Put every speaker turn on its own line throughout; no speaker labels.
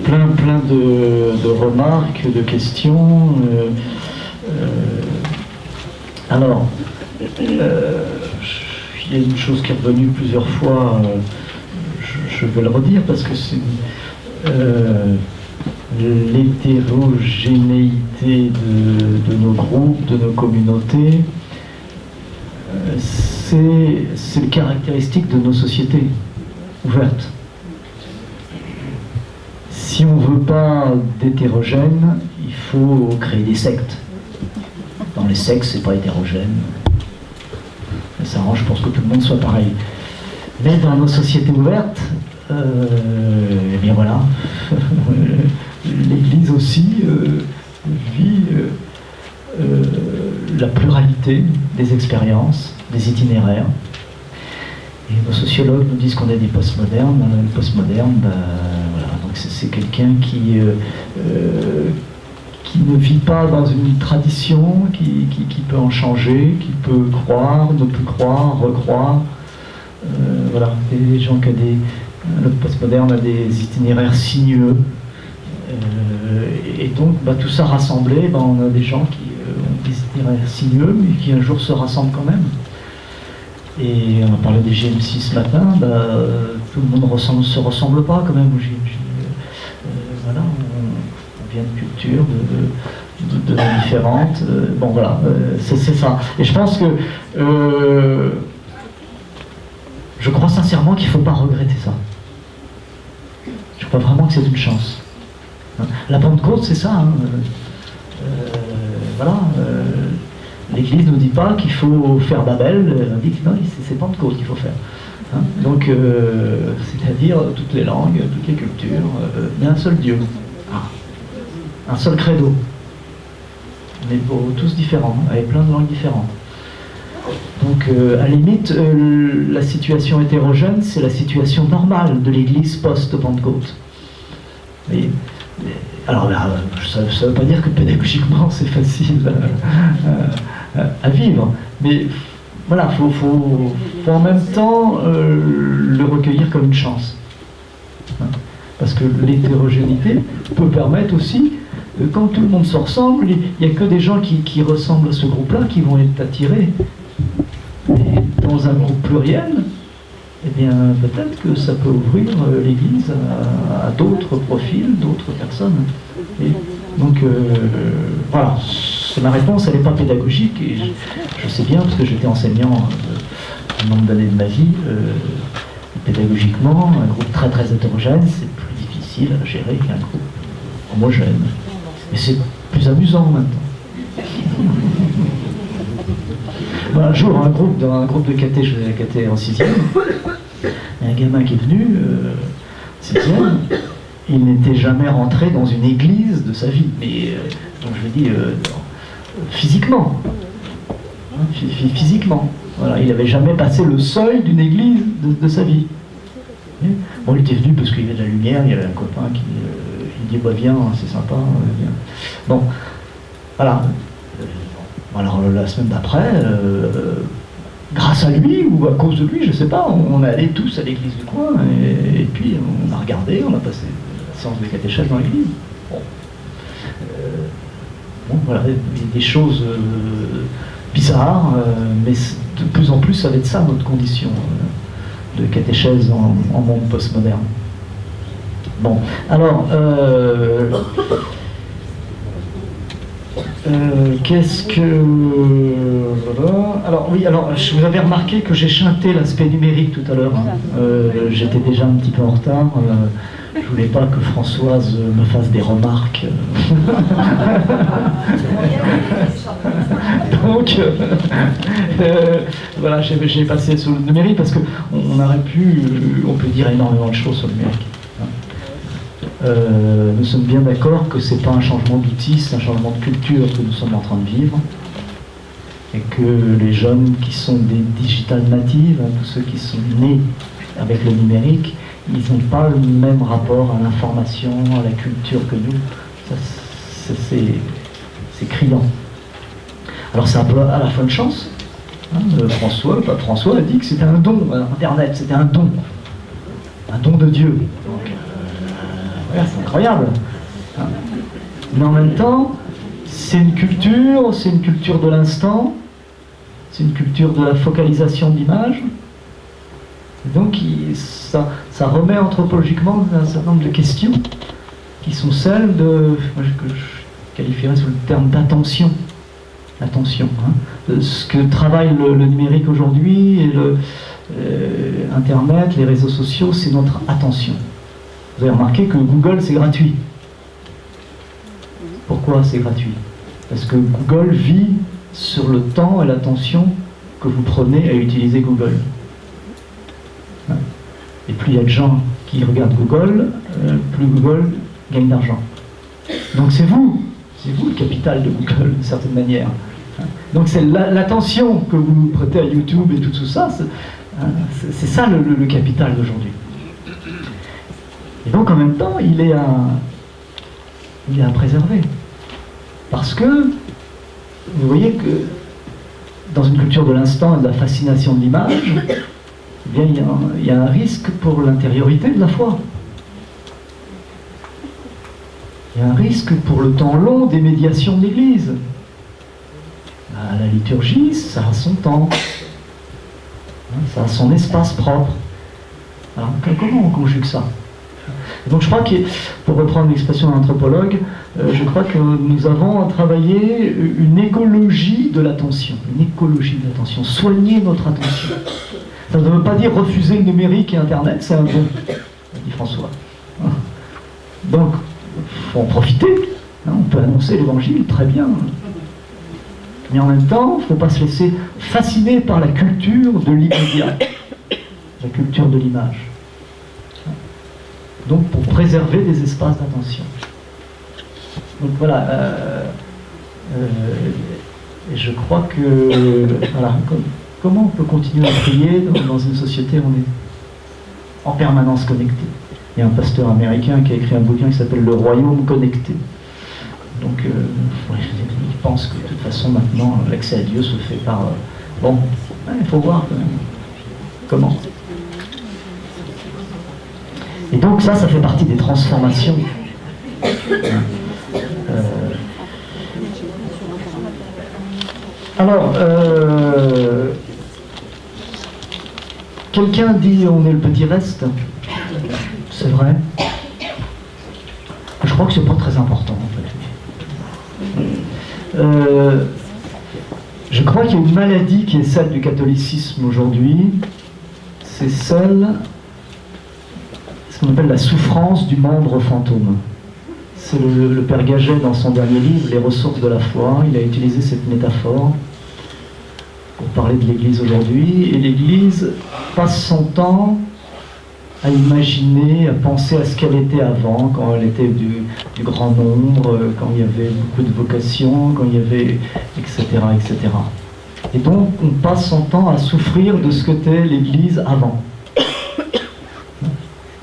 plein de remarques, de questions. Alors, il y a une chose qui est revenue plusieurs fois, je vais le redire parce que c'est l'hétérogénéité de nos groupes, de nos communautés. C'est caractéristique de nos sociétés ouvertes. Si on ne veut pas d'hétérogène, il faut créer des sectes. Dans les sectes, c'est pas hétérogène. Ça s'arrange pour ce que tout le monde soit pareil. Mais dans nos sociétés ouvertes, eh bien voilà, l'Église aussi vit la pluralité des expériences, des itinéraires. Et nos sociologues nous disent qu'on est des postmodernes. Le postmoderne, voilà, donc c'est quelqu'un qui ne vit pas dans une tradition, qui peut en changer, qui peut croire, ne plus croire, recroire. Voilà, des gens qui ont le postmoderne a des itinéraires sinueux. Et donc, tout ça rassemblé, on a des gens qui ont des itinéraires sinueux, mais qui un jour se rassemblent quand même. Et on a parlé des GMC ce matin, tout le monde ne se ressemble pas quand même aux GMC. Voilà, on vient de cultures de différentes. Bon voilà, c'est ça. Et je pense que je crois sincèrement qu'il ne faut pas regretter ça. Je crois vraiment que c'est une chance. La Pentecôte, c'est ça. Voilà. L'Église ne nous dit pas qu'il faut faire Babel, elle dit que non, c'est Pentecôte qu'il faut faire. Donc, c'est-à-dire toutes les langues, toutes les cultures, mais un seul Dieu. Un seul credo. Mais tous différents, avec plein de langues différentes. Donc, à la limite, la situation hétérogène, c'est la situation normale de l'Église post-Pentecôte. Alors là, ça ne veut pas dire que pédagogiquement c'est facile à vivre, mais voilà, faut en même temps le recueillir comme une chance. Parce que l'hétérogénéité peut permettre aussi, quand tout le monde se ressemble, il n'y a que des gens qui ressemblent à ce groupe-là qui vont être attirés. Et dans un groupe pluriel, eh bien, peut-être que ça peut ouvrir l'Église à d'autres profils, d'autres personnes. Et donc, voilà, c'est ma réponse, elle n'est pas pédagogique, et je sais bien, parce que j'étais enseignant un nombre d'années de ma vie, pédagogiquement, un groupe très très hétérogène, c'est plus difficile à gérer qu'un groupe homogène. Mais c'est plus amusant maintenant. Un jour, dans un groupe de caté, je faisais la caté en 6e, il y a un gamin qui est venu, 6e, il n'était jamais rentré dans une église de sa vie, mais donc je dis physiquement, physiquement, voilà, il n'avait jamais passé le seuil d'une église de sa vie. Bon, il était venu parce qu'il y avait de la lumière, il y avait un copain qui dit bah viens, c'est sympa, viens. Bon, voilà. Alors la semaine d'après, grâce à lui ou à cause de lui, je ne sais pas, on est allés tous à l'église du coin et puis on a regardé, on a passé la séance de catéchèse dans l'église. Bon, voilà, il y a des choses bizarres, mais de plus en plus ça va être ça notre condition de catéchèse en monde postmoderne. Bon, alors... qu'est-ce que... Voilà. Alors oui, alors vous avez remarqué que j'ai chanté l'aspect numérique tout à l'heure. J'étais déjà un petit peu en retard. Je voulais pas que Françoise me fasse des remarques. Donc, voilà, j'ai passé sur le numérique parce qu'on aurait pu, on peut dire énormément de choses sur le numérique. Nous sommes bien d'accord que ce n'est pas un changement d'outil, c'est un changement de culture que nous sommes en train de vivre. Et que les jeunes qui sont des digital natives, tous ceux qui sont nés avec le numérique, ils n'ont pas le même rapport à l'information, à la culture que nous. C'est criant. Alors c'est un peu à la fois une chance. Pape François a dit que c'était un don, Internet, c'était un don de Dieu. Donc, c'est incroyable. Mais en même temps, c'est une culture de l'instant, c'est une culture de la focalisation de l'image. Donc ça remet anthropologiquement un certain nombre de questions qui sont celles que je qualifierais sous le terme d'attention. Attention. Ce que travaille le numérique aujourd'hui et Internet, les réseaux sociaux, c'est notre attention. Vous avez remarqué que Google, c'est gratuit. Pourquoi c'est gratuit? Parce que Google vit sur le temps et l'attention que vous prenez à utiliser Google. Et plus il y a de gens qui regardent Google, plus Google gagne d'argent. Donc c'est vous le capital de Google, d'une certaine manière. Donc c'est l'attention que vous prêtez à YouTube et tout ça, c'est ça le capital d'aujourd'hui. Et donc en même temps, il est à préserver. Parce que, vous voyez que dans une culture de l'instant et de la fascination de l'image, eh bien, il y a un risque pour l'intériorité de la foi. Il y a un risque pour le temps long des médiations de l'Église. La liturgie, ça a son temps. Ça a son espace propre. Alors, comment on conjugue ça? Donc je crois que, pour reprendre l'expression d'un anthropologue, je crois que nous avons travaillé une écologie de l'attention. Une écologie de l'attention. Soigner notre attention. Ça ne veut pas dire refuser le numérique et Internet, c'est un bon, dit François. Donc, il faut en profiter. On peut annoncer l'évangile, très bien. Mais en même temps, il ne faut pas se laisser fasciner par la culture de l'immédiat, la culture de l'image. Donc, pour préserver des espaces d'attention. Donc voilà, je crois que, voilà, comment on peut continuer à prier dans une société où on est en permanence connecté? Il y a un pasteur américain qui a écrit un bouquin qui s'appelle Le Royaume connecté. Donc, il pense que de toute façon, maintenant, l'accès à Dieu se fait par... bon, il faut voir quand même comment. Et donc ça fait partie des transformations. Alors, quelqu'un dit on est le petit reste. C'est vrai. Je crois que c'est pas très important en fait. Je crois qu'il y a une maladie qui est celle du catholicisme aujourd'hui. C'est celle, ce qu'on appelle la souffrance du membre fantôme. C'est le père Gaget dans son dernier livre, Les ressources de la foi. Il a utilisé cette métaphore pour parler de l'Église aujourd'hui. Et l'Église passe son temps à imaginer, à penser à ce qu'elle était avant, quand elle était du grand nombre, quand il y avait beaucoup de vocations, quand il y avait, etc., etc. Et donc, on passe son temps à souffrir de ce qu'était l'Église avant.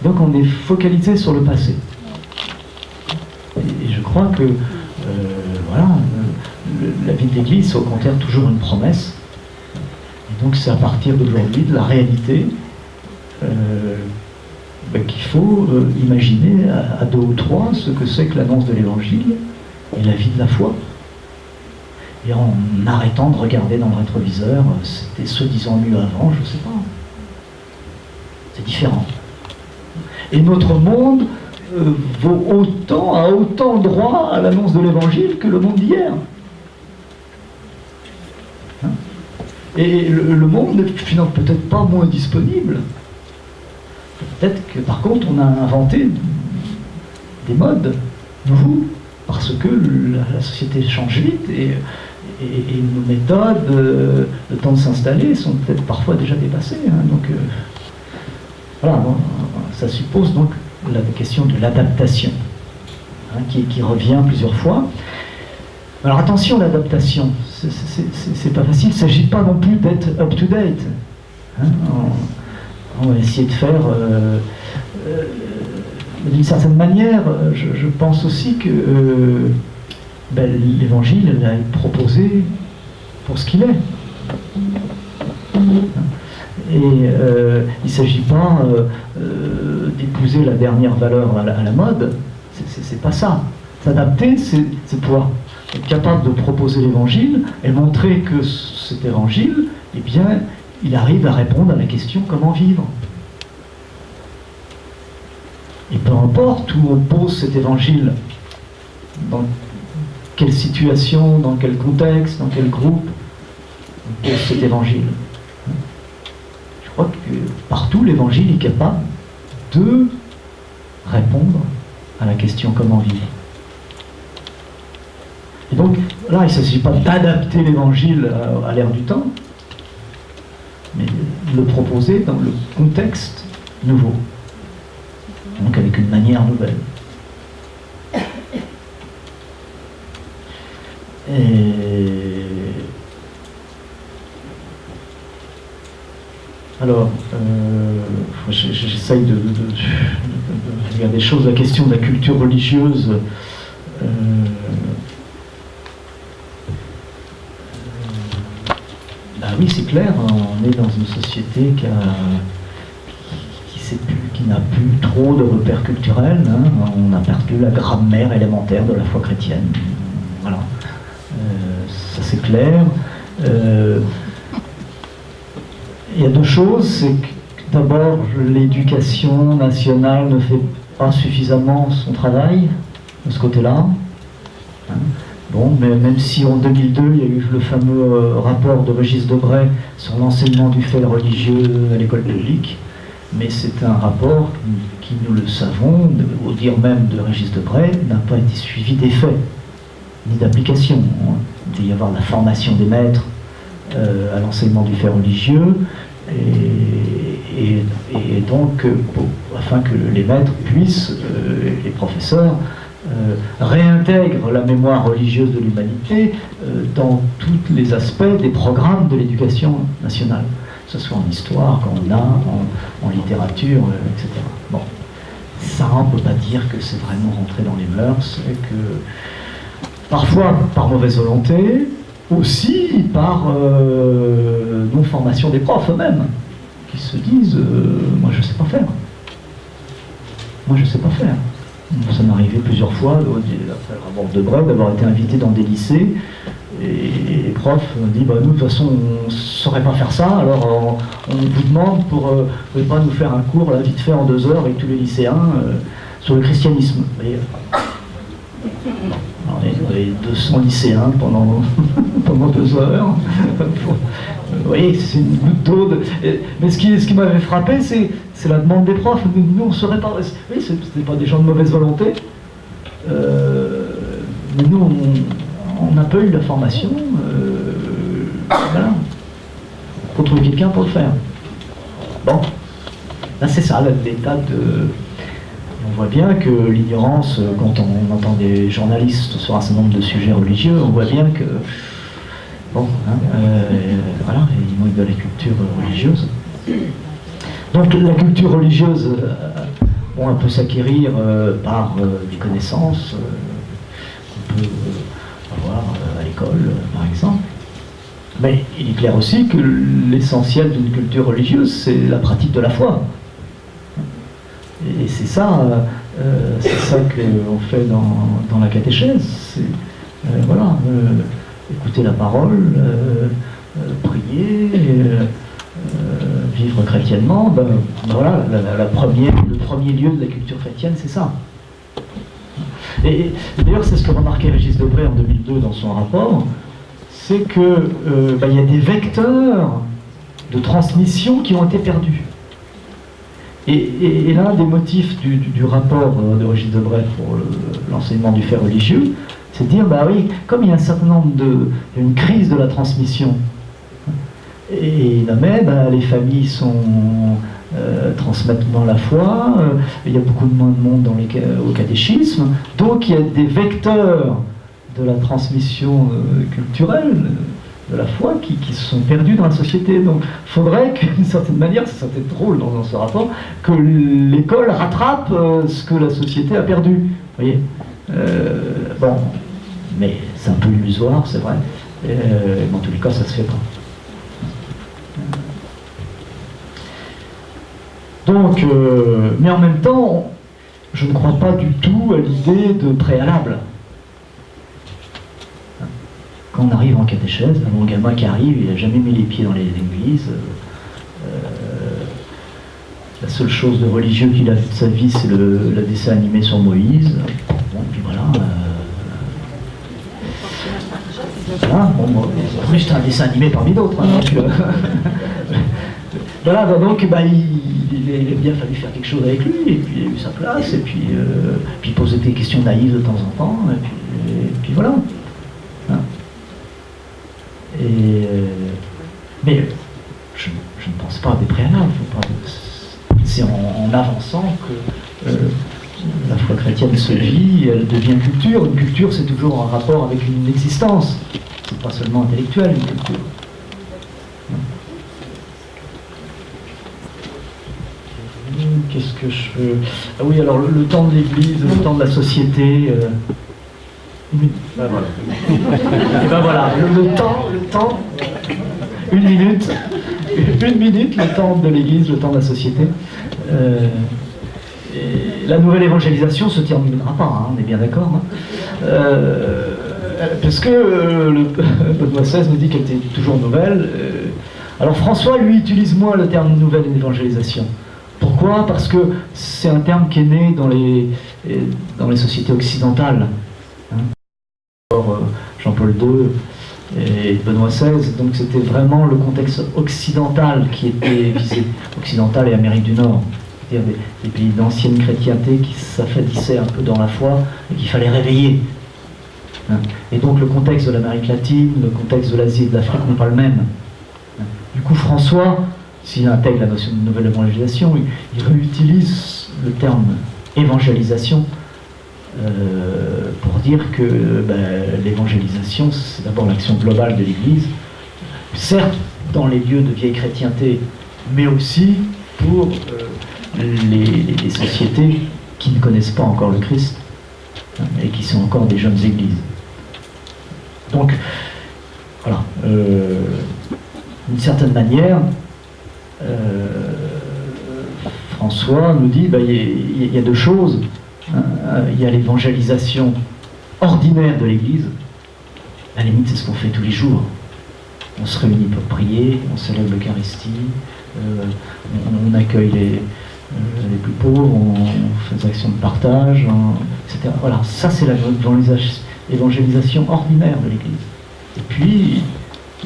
Donc, on est focalisé sur le passé. Et je crois que, voilà, la vie de l'Église, c'est au contraire toujours une promesse. Et donc, c'est à partir d'aujourd'hui, de la réalité, qu'il faut imaginer à deux ou trois ce que c'est que l'annonce de l'Évangile et la vie de la foi. Et en arrêtant de regarder dans le rétroviseur, c'était soi-disant mieux avant, je ne sais pas. C'est différent. Et notre monde a autant droit à l'annonce de l'Évangile que le monde d'hier. Hein? Et le monde n'est finalement peut-être pas moins disponible. Peut-être que par contre on a inventé des modes nouveaux, parce que la société change vite et nos méthodes, le temps de s'installer sont peut-être parfois déjà dépassés. Hein, donc voilà, bon, ça suppose donc la question de l'adaptation, hein, qui revient plusieurs fois. Alors attention, l'adaptation, c'est pas facile, il ne s'agit pas non plus d'être up-to-date. Hein, on va essayer de faire, d'une certaine manière, je pense aussi que l'Évangile a été proposé pour ce qu'il est. Et il ne s'agit pas d'épouser la dernière valeur à la mode, c'est pas ça. S'adapter, c'est pouvoir être capable de proposer l'évangile et montrer que cet évangile, eh bien, il arrive à répondre à la question comment vivre. Et peu importe où on pose cet évangile, dans quelle situation, dans quel contexte, dans quel groupe on pose cet évangile. Je crois que partout l'évangile est capable de répondre à la question comment vivre. Et donc là, il ne s'agit pas d'adapter l'évangile à l'ère du temps, mais de le proposer dans le contexte nouveau, donc avec une manière nouvelle. Alors, j'essaye de regarder des choses, la question de la culture religieuse. Bah oui, c'est clair, on est dans une société qui n'a plus trop de repères culturels. Hein. On a perdu la grammaire élémentaire de la foi chrétienne. Voilà. Ça c'est clair. Il y a deux choses. C'est que d'abord, l'éducation nationale ne fait pas suffisamment son travail de ce côté-là. Hein. Bon, mais même si en 2002, il y a eu le fameux rapport de Régis Debray sur l'enseignement du fait religieux à l'école publique, mais c'est un rapport qui, nous le savons, au dire même de Régis Debray, n'a pas été suivi d'effet, ni d'application. Il devait y avoir la formation des maîtres à l'enseignement du fait religieux, et donc, afin que les maîtres puissent, les professeurs, réintègrent la mémoire religieuse de l'humanité dans tous les aspects des programmes de l'éducation nationale, que ce soit en histoire, qu'en art, en littérature, etc. Bon, ça, on ne peut pas dire que c'est vraiment rentré dans les mœurs, et que parfois par mauvaise volonté, aussi par non-formation des profs eux-mêmes, qui se disent moi je ne sais pas faire. Moi je ne sais pas faire. Ça m'est arrivé plusieurs fois, après le rapport de Debray, d'avoir été invité dans des lycées, et les profs ont dit nous de toute façon on ne saurait pas faire ça, alors on vous demande pour ne pas nous faire un cours là, vite fait en 2 heures avec tous les lycéens sur le christianisme. Vous voyez, alors, il y avait 200 lycéens pendant 2 heures. Vous voyez, c'est une goutte d'eau. Mais ce qui m'avait frappé, c'est la demande des profs. Nous, on ne serait pas... Oui, ce n'était pas des gens de mauvaise volonté. Mais nous, on n'a pas eu la formation. Voilà. Il faut trouver quelqu'un pour le faire. Bon. Là, c'est ça, l'état de... On voit bien que l'ignorance, quand on entend des journalistes sur un certain nombre de sujets religieux, on voit bien que... Bon, voilà, il manque de la culture religieuse. Donc la culture religieuse, elle peut s'acquérir par des connaissances qu'on peut avoir à l'école, par exemple. Mais il est clair aussi que l'essentiel d'une culture religieuse, c'est la pratique de la foi. Et c'est ça qu'on fait dans la catéchèse. Voilà. Écouter la parole, prier, vivre chrétiennement, voilà, le premier lieu de la culture chrétienne, c'est ça. Et d'ailleurs, c'est ce que remarquait Régis Debray en 2002 dans son rapport, c'est que y a des vecteurs de transmission qui ont été perdus. Et l'un des motifs du rapport de Régis Debray pour l'enseignement du fait religieux, c'est de dire, oui, comme il y a un certain nombre une crise de la transmission, et les familles transmettent moins la foi, il y a beaucoup moins de monde au catéchisme, donc il y a des vecteurs de la transmission culturelle, de la foi, qui se sont perdus dans la société. Donc il faudrait qu'une certaine manière, ça serait drôle dans ce rapport, que l'école rattrape ce que la société a perdu. Vous voyez, bon, mais c'est un peu illusoire, c'est vrai. Mais en tous les cas, ça se fait pas. Donc, mais en même temps, je ne crois pas du tout à l'idée de préalable. Quand on arrive en catéchèse, un gamin qui arrive, il n'a jamais mis les pieds dans l'église. La seule chose de religieux qu'il a fait de sa vie, c'est le dessin animé sur Moïse. Bon, puis voilà. Voilà, bon, après j'étais un dessin animé parmi d'autres. Hein, donc, voilà, donc bah, il a bien fallu faire quelque chose avec lui, et puis il a eu sa place, et puis il posait des questions naïves de temps en temps, et puis voilà. Hein. Mais je ne pense pas à des préalables. C'est en avançant que la foi chrétienne se vit, elle devient culture. Une culture, c'est toujours en rapport avec une existence. C'est pas seulement intellectuel, une culture. Qu'est-ce que je veux... Ah oui, alors le temps de l'Église, le temps de la société... Ben voilà. Et ben voilà, le temps, une minute, le temps de l'Église, le temps de la société. Et la nouvelle évangélisation se terminera pas, hein, on est bien d'accord. Hein. Parce que Benoît XVI nous dit qu'elle était toujours nouvelle. Alors François, lui, utilise moins le terme nouvelle évangélisation. Pourquoi? Parce que c'est un terme qui est né dans les sociétés occidentales. Hein. Jean-Paul II et Benoît XVI, donc c'était vraiment le contexte occidental qui était visé, occidental et Amérique du Nord, c'est-à-dire des pays d'ancienne chrétienté qui s'affadissaient un peu dans la foi et qu'il fallait réveiller. Et donc le contexte de l'Amérique latine, le contexte de l'Asie et de l'Afrique n'est pas le même. Du coup François, s'il intègre la notion de nouvelle évangélisation, il réutilise le terme évangélisation pour dire que l'évangélisation, c'est d'abord l'action globale de l'Église, certes dans les lieux de vieille chrétienté, mais aussi pour les sociétés qui ne connaissent pas encore le Christ, hein, et qui sont encore des jeunes églises. Donc, voilà, d'une certaine manière, François nous dit, il y a deux choses. Il y a l'évangélisation ordinaire de l'Église. À la limite, c'est ce qu'on fait tous les jours. On se réunit pour prier, on célèbre l'Eucharistie, on accueille les plus pauvres, on fait des actions de partage, etc. Voilà, ça c'est l'évangélisation ordinaire de l'Église. Et puis,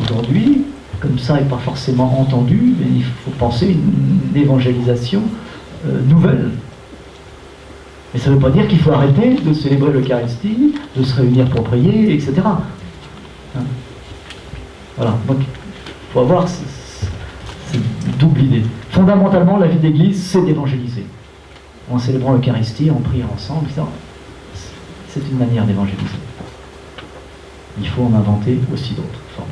aujourd'hui, comme ça n'est pas forcément entendu, mais il faut penser une évangélisation nouvelle. Mais ça ne veut pas dire qu'il faut arrêter de célébrer l'Eucharistie, de se réunir pour prier, etc. Hein? Voilà, donc il faut avoir cette double idée. Fondamentalement, la vie d'Église, c'est d'évangéliser. En célébrant l'Eucharistie, en priant ensemble, etc. C'est une manière d'évangéliser. Il faut en inventer aussi d'autres formes.